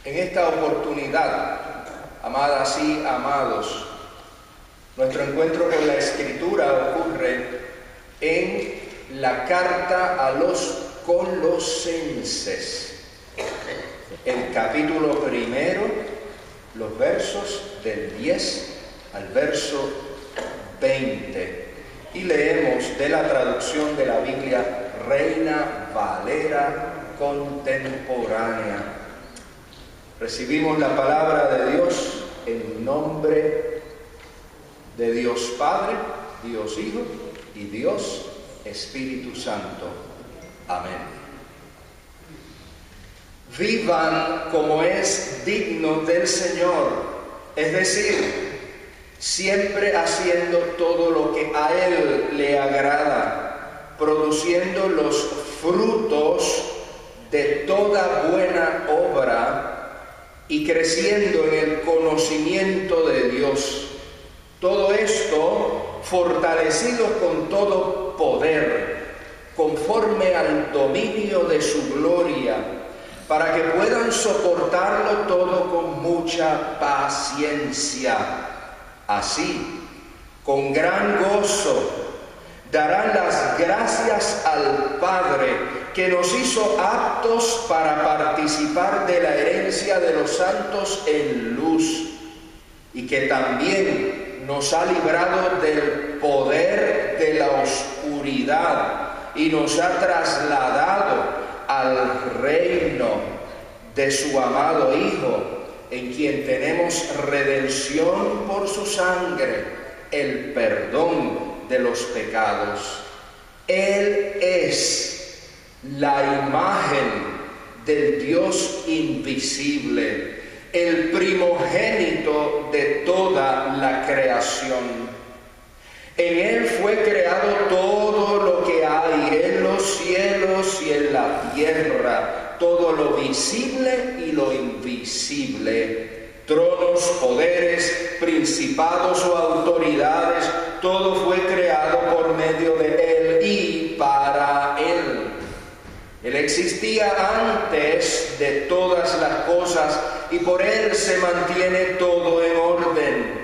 En esta oportunidad, amadas y amados, nuestro encuentro con la Escritura ocurre en la carta a los Colosenses, el capítulo primero, los versos del 10 al verso 20. Y leemos de la traducción de la Biblia Reina Valera Contemporánea. Recibimos la palabra de Dios en nombre de Dios Padre, Dios Hijo y Dios Espíritu Santo. Amén. Vivan como es digno del Señor, es decir, siempre haciendo todo lo que a Él le agrada, produciendo los frutos de toda buena obra y creciendo en el conocimiento de Dios. Todo esto fortalecidos con todo poder, conforme al dominio de su gloria, para que puedan soportarlo todo con mucha paciencia. Así, con gran gozo, darán las gracias al Padre, que nos hizo aptos para participar de la herencia de los santos en luz, y que también nos ha librado del poder de la oscuridad y nos ha trasladado al reino de su amado Hijo, en quien tenemos redención por su sangre, el perdón de los pecados. Él es la imagen del Dios invisible, el primogénito de toda la creación. En Él fue creado todo lo que hay en los cielos y en la tierra, todo lo visible y lo invisible, tronos, poderes, principados o autoridades, todo fue creado por medio de Él y para Él. Él existía antes de todas las cosas y por Él se mantiene todo en orden.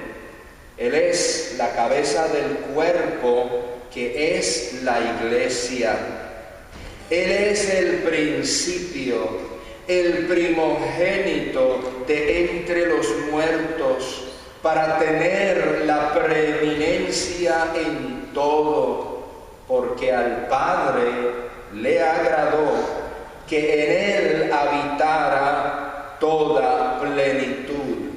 Él es la cabeza del cuerpo, que es la iglesia. Él es el principio, el primogénito de entre los muertos, para tener la preeminencia en todo, porque al Padre le agradó que en Él habitara toda plenitud,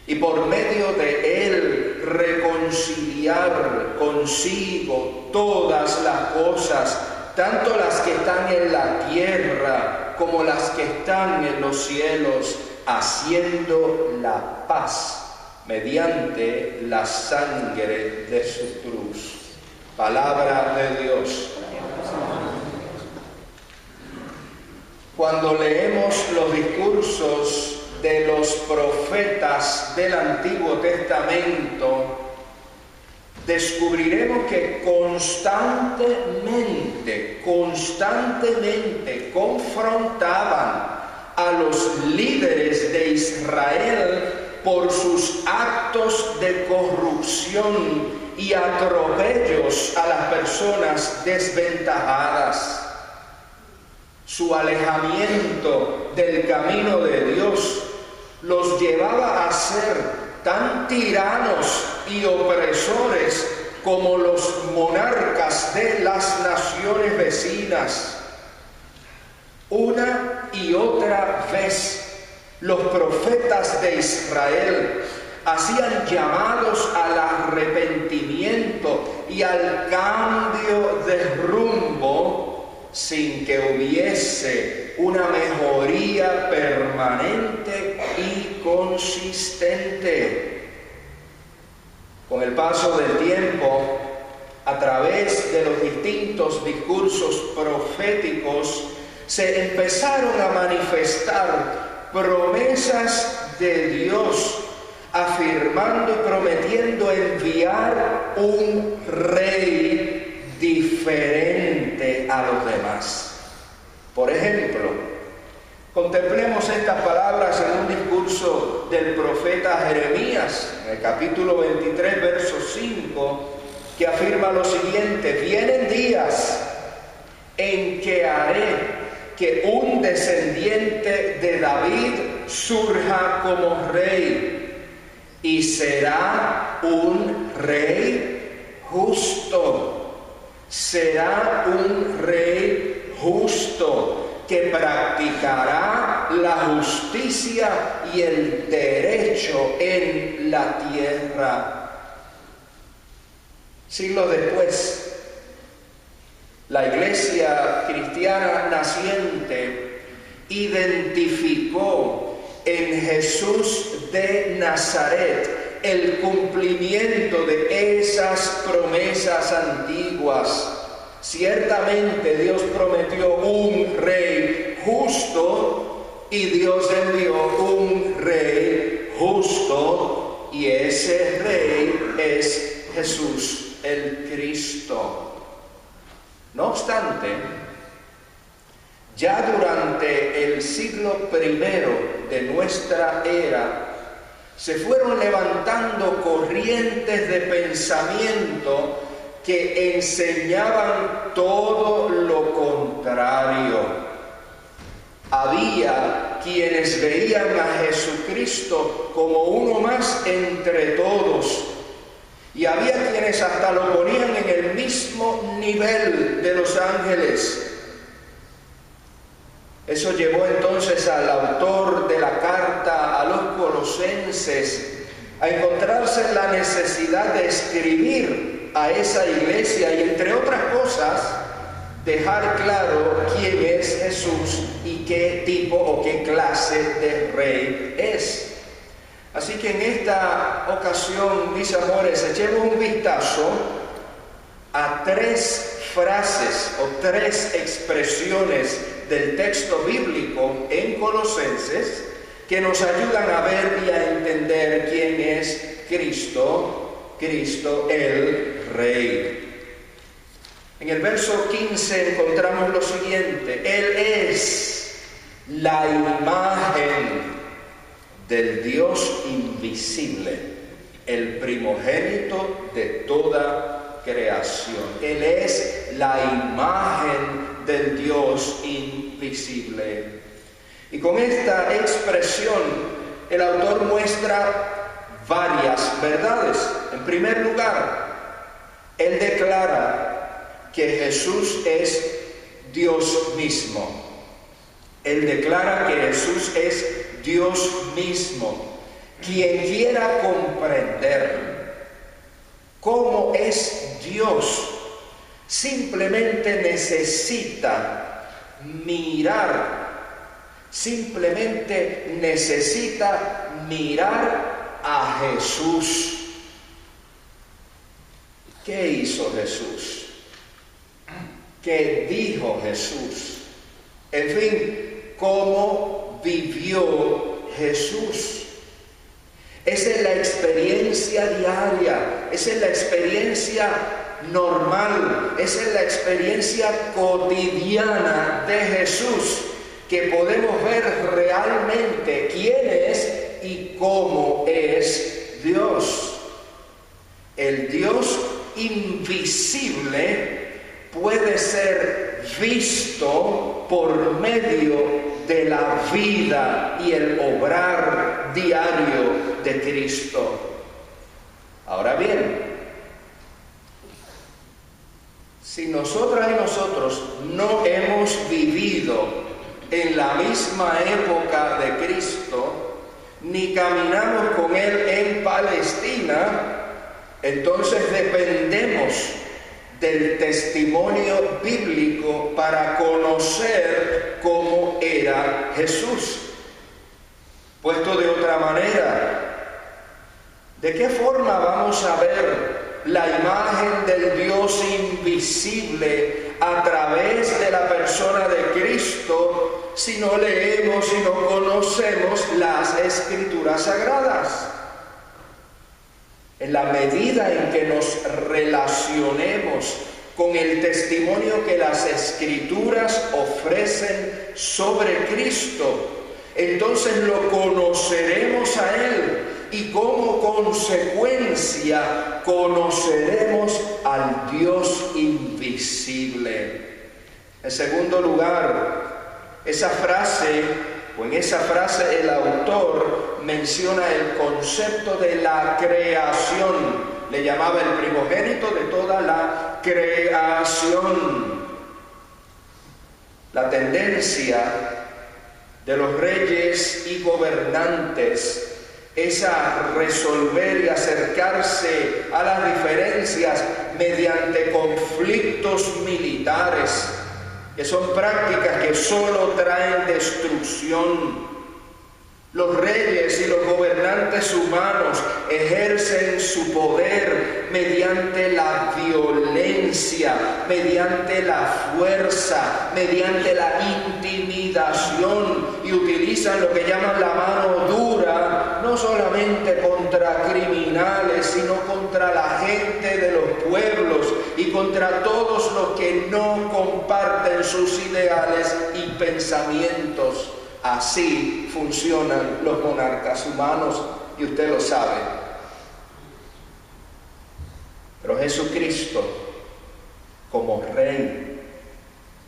y por medio de Él reconciliar consigo todas las cosas, tanto las que están en la tierra como las que están en los cielos, haciendo la paz mediante la sangre de su cruz. Palabra de Dios. Cuando leemos los discursos de los profetas del Antiguo Testamento, descubriremos que constantemente confrontaban a los líderes de Israel por sus actos de corrupción y atropellos a las personas desventajadas. Su alejamiento del camino de Dios los llevaba a ser tan tiranos y opresores como los monarcas de las naciones vecinas. Una y otra vez los profetas de Israel hacían llamados al arrepentimiento y al cambio de rumbo, sin que hubiese una mejoría permanente y consistente. Con el paso del tiempo, a través de los distintos discursos proféticos, se empezaron a manifestar promesas de Dios, afirmando y prometiendo enviar un rey diferente a los demás. Por ejemplo, Contemplemos estas palabras en un discurso del profeta Jeremías, en el capítulo 23, verso 5, que afirma lo siguiente: vienen días en que haré que un descendiente de David surja como rey, y será un rey justo. Será un rey justo que practicará la justicia y el derecho en la tierra. Siglos después, la iglesia cristiana naciente identificó en Jesús de Nazaret el cumplimiento de esas promesas antiguas. Ciertamente Dios prometió un rey justo y Dios envió un rey justo, y ese rey es Jesús el Cristo. No obstante, ya durante el siglo I de nuestra era se fueron levantando corrientes de pensamiento que enseñaban todo lo contrario. Había quienes veían a Jesucristo como uno más entre todos, y había quienes hasta lo ponían en el mismo nivel de los ángeles. Eso llevó entonces al autor de la carta a los Colosenses a encontrarse la necesidad de escribir a esa iglesia y, entre otras cosas, dejar claro quién es Jesús y qué tipo o qué clase de rey es. Así que en esta ocasión, mis amores, echemos un vistazo a tres frases o tres expresiones del texto bíblico en Colosenses que nos ayudan a ver y a entender quién es Cristo el Rey. En el verso 15 encontramos lo siguiente: Él es la imagen del Dios invisible, el primogénito de toda creación. Él es la imagen del Dios invisible. Y con esta expresión el autor muestra varias verdades. En primer lugar, él declara que Jesús es Dios mismo. Él declara que Jesús es Dios mismo. Quien quiera comprender cómo es Dios, simplemente necesita mirar a Jesús. ¿Qué hizo Jesús? ¿Qué dijo Jesús? En fin, ¿cómo vivió Jesús? Esa es la experiencia diaria, esa es la experiencia normal, esa es la experiencia cotidiana de Jesús, que podemos ver realmente quién es y cómo es Dios. El Dios invisible puede ser visto por medio de la vida y el obrar diario de Cristo. Ahora bien, si nosotras y nosotros no hemos vivido en la misma época de Cristo, ni caminamos con Él en Palestina, entonces dependemos del testimonio bíblico para conocer cómo era Jesús. Puesto de otra manera, ¿de qué forma vamos a ver la imagen del Dios invisible a través de la persona de Cristo si no leemos y no conocemos las Escrituras Sagradas? En la medida en que nos relacionemos con el testimonio que las Escrituras ofrecen sobre Cristo, entonces lo conoceremos a Él y como consecuencia conoceremos al Dios invisible. En segundo lugar, en esa frase el autor menciona el concepto de la creación. Le llamaba el primogénito de toda la creación. La tendencia de los reyes y gobernantes es a resolver y acercarse a las diferencias mediante conflictos militares, que son prácticas que solo traen destrucción. Los reyes y los gobernantes humanos ejercen su poder mediante la violencia, mediante la fuerza, mediante la intimidación, y utilizan lo que llaman la mano dura, no solamente contra criminales, sino contra la gente de los pueblos y contra todos los que no comparten sus ideales y pensamientos. Así funcionan los monarcas humanos y usted lo sabe. Pero Jesucristo, como Rey,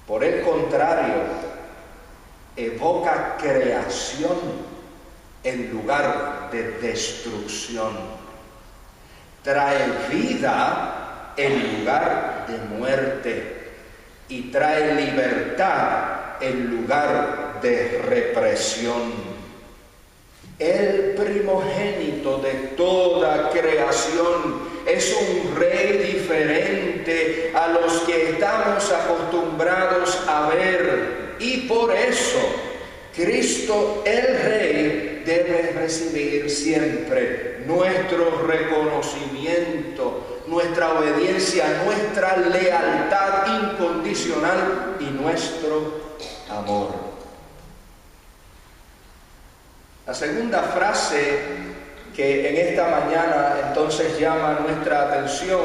por el contrario, evoca creación en lugar de destrucción. Trae vida en lugar de muerte y trae libertad en lugar de represión. El primogénito de toda creación es un rey diferente a los que estamos acostumbrados a ver, y por eso Cristo el Rey debe recibir siempre nuestro reconocimiento, nuestra obediencia, nuestra lealtad incondicional y nuestro amor. La segunda frase que en esta mañana entonces llama nuestra atención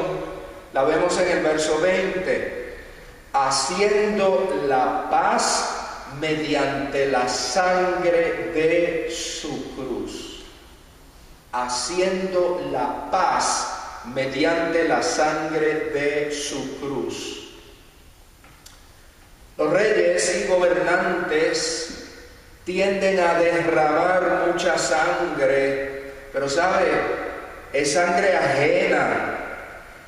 la vemos en el verso 20: haciendo la paz mediante la sangre de su cruz. Haciendo la paz mediante la sangre de su cruz. Los reyes y gobernantes tienden a derramar mucha sangre, pero ¿sabe? Es sangre ajena,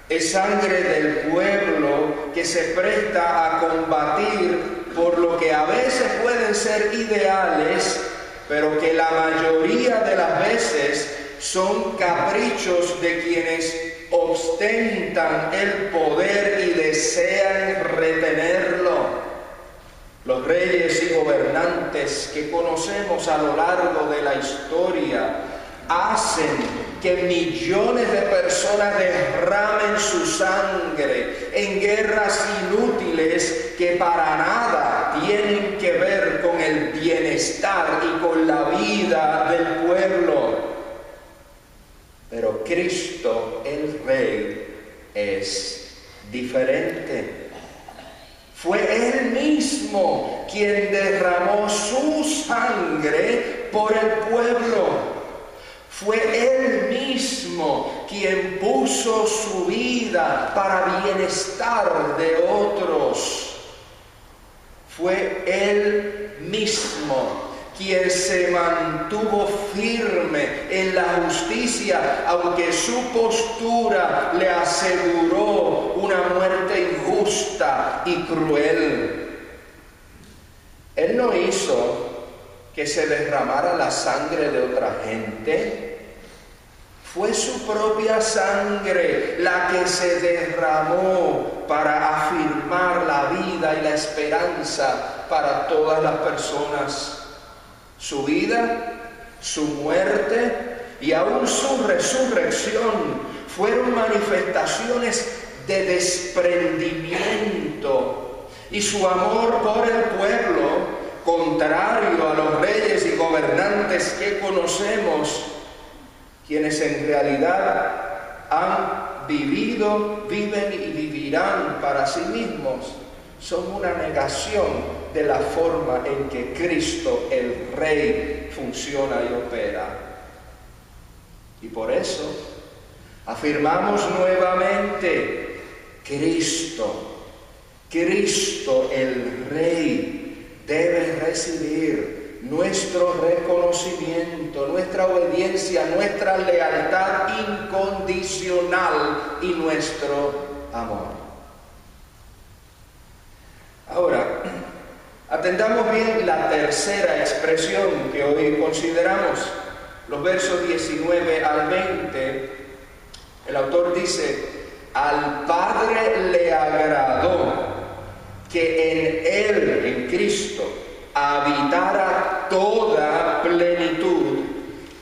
es sangre del pueblo que se presta a combatir por lo que a veces pueden ser ideales, pero que la mayoría de las veces son caprichos de quienes ostentan el poder y desean retenerlo. Los reyes y gobernantes que conocemos a lo largo de la historia hacen que millones de personas derramen su sangre en guerras inútiles que para nada tienen que ver con el bienestar y con la vida del pueblo. Pero Cristo, el Rey, es diferente. Fue Él mismo quien derramó su sangre por el pueblo. Fue Él mismo quien puso su vida para bienestar de otros. Fue Él mismo quien se mantuvo firme en la justicia, aunque su postura le aseguró una muerte injusta y cruel. Él no hizo que se derramara la sangre de otra gente. Fue su propia sangre la que se derramó para afirmar la vida y la esperanza para todas las personas. Su vida, su muerte y aún su resurrección fueron manifestaciones de desprendimiento, y su amor por el pueblo, contrario a los reyes y gobernantes que conocemos, quienes en realidad han vivido, viven y vivirán para sí mismos, son una negación de la forma en que Cristo, el Rey, funciona y opera. Y por eso afirmamos nuevamente, Cristo el Rey debe recibir nuestro reconocimiento, nuestra obediencia, nuestra lealtad incondicional y nuestro amor. Ahora, atendamos bien la tercera expresión que hoy consideramos, los versos 19 al 20. El autor dice: al Padre le agradó que en Él, en Cristo, habitara toda plenitud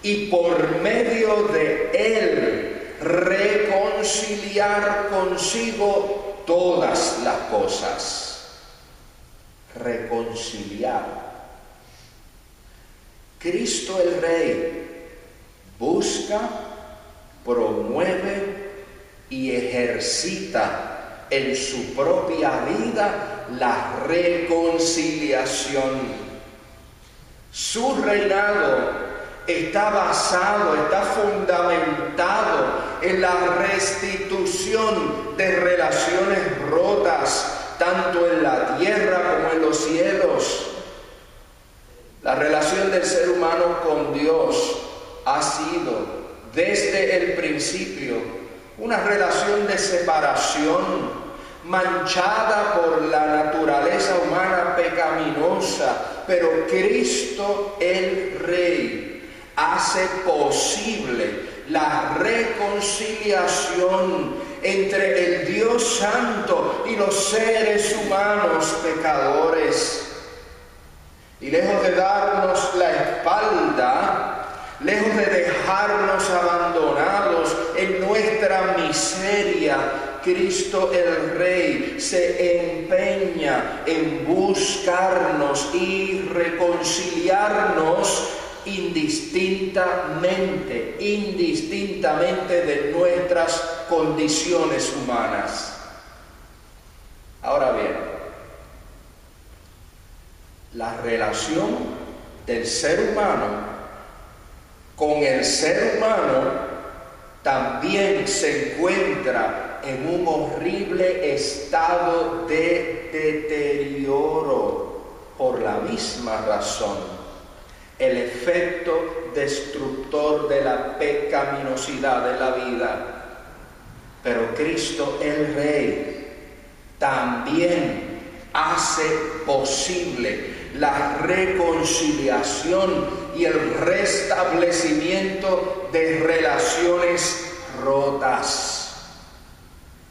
y por medio de Él reconciliar consigo todas las cosas. Reconciliar. Cristo el Rey busca, promueve y ejercita en su propia vida la reconciliación. Su reinado está basado, está fundamentado en la restitución de relaciones rotas, tanto en la tierra como en los cielos. La relación del ser humano con Dios ha sido, desde el principio, una relación de separación, manchada por la naturaleza humana pecaminosa, pero Cristo el Rey hace posible la reconciliación entre el Dios Santo y los seres humanos pecadores. Y lejos de darnos la espalda, lejos de dejarnos abandonados en nuestra miseria, Cristo el Rey se empeña en buscarnos y reconciliarnos indistintamente de nuestras condiciones humanas. Ahora bien, la relación del ser humano con el ser humano también se encuentra en un horrible estado de deterioro por la misma razón. El efecto destructor de la pecaminosidad de la vida. Pero Cristo el Rey también hace posible la reconciliación y el restablecimiento de relaciones rotas.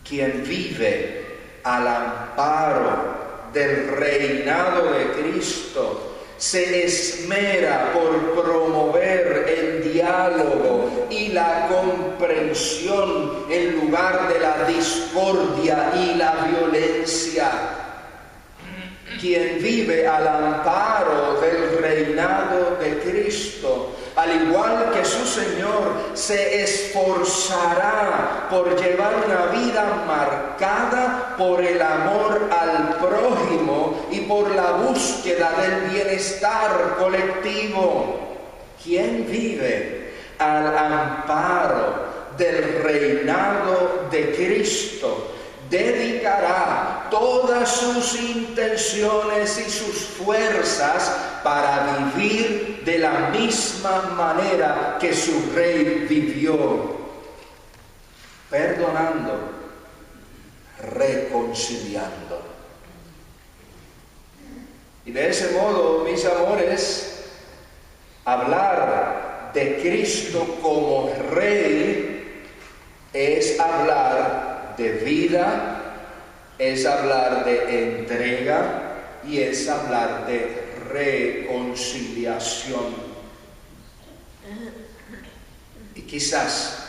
Quien vive al amparo del reinado de Cristo se esmera por promover el diálogo y la comprensión en lugar de la discordia y la violencia. Quien vive al amparo del reinado de Cristo, al igual que su Señor, se esforzará por llevar una vida marcada por el amor al prójimo y por la búsqueda del bienestar colectivo. Quien vive al amparo del reinado de Cristo dedicará todas sus intenciones y sus fuerzas para vivir de la misma manera que su Rey vivió, perdonando, reconciliando. Y de ese modo, mis amores, hablar de Cristo como Rey es hablar de vida, es hablar de entrega y es hablar de reconciliación. Y quizás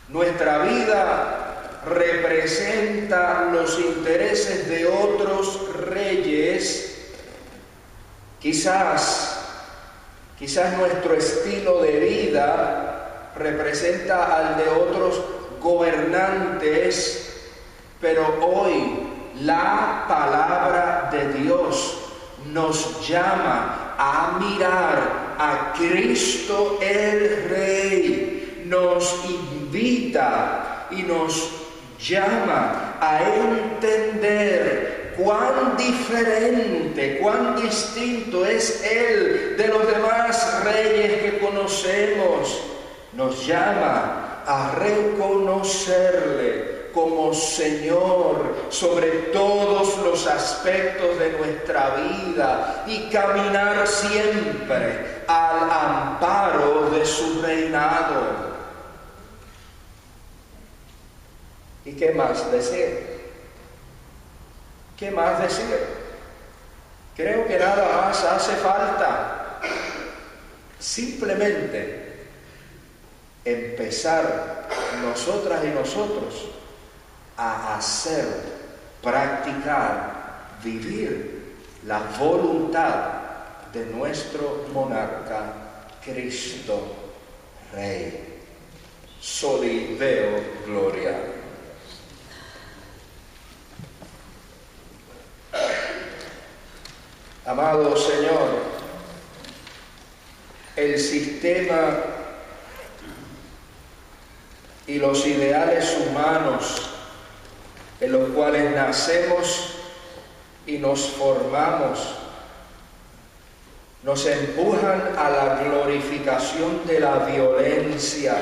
nuestra vida representa los intereses de otros reyes. Quizás nuestro estilo de vida representa al de otros gobernantes, pero hoy la palabra de Dios nos llama a mirar a Cristo el Rey, nos invita y nos llama a entender cuán diferente, cuán distinto es Él de los demás reyes que conocemos. Nos llama a reconocerle como Señor sobre todos los aspectos de nuestra vida y caminar siempre al amparo de su reinado. ¿Y qué más decir? ¿Qué más decir? Creo que nada más hace falta. Simplemente empezar nosotras y nosotros a hacer, practicar, vivir la voluntad de nuestro monarca, Cristo Rey. Soli Deo Gloria. Amado Señor, el sistema y los ideales humanos en los cuales nacemos y nos formamos nos empujan a la glorificación de la violencia,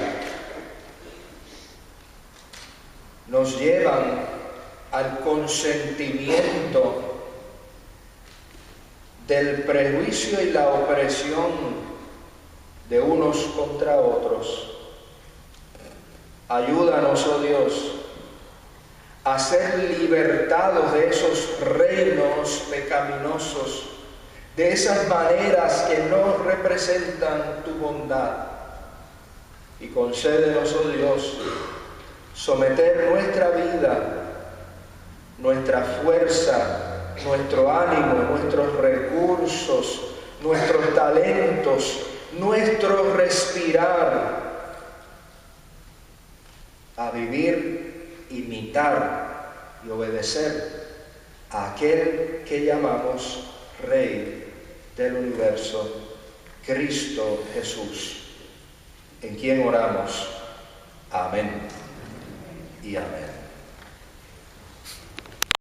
nos llevan al consentimiento del prejuicio y la opresión de unos contra otros. Ayúdanos, oh Dios, a ser libertados de esos reinos pecaminosos, de esas maneras que no representan tu bondad. Y concédenos, oh Dios, someter nuestra vida, nuestra fuerza, nuestro ánimo, nuestros recursos, nuestros talentos, nuestro respirar, a vivir, imitar y obedecer a aquel que llamamos Rey del universo, Cristo Jesús, en quien oramos. Amén y amén.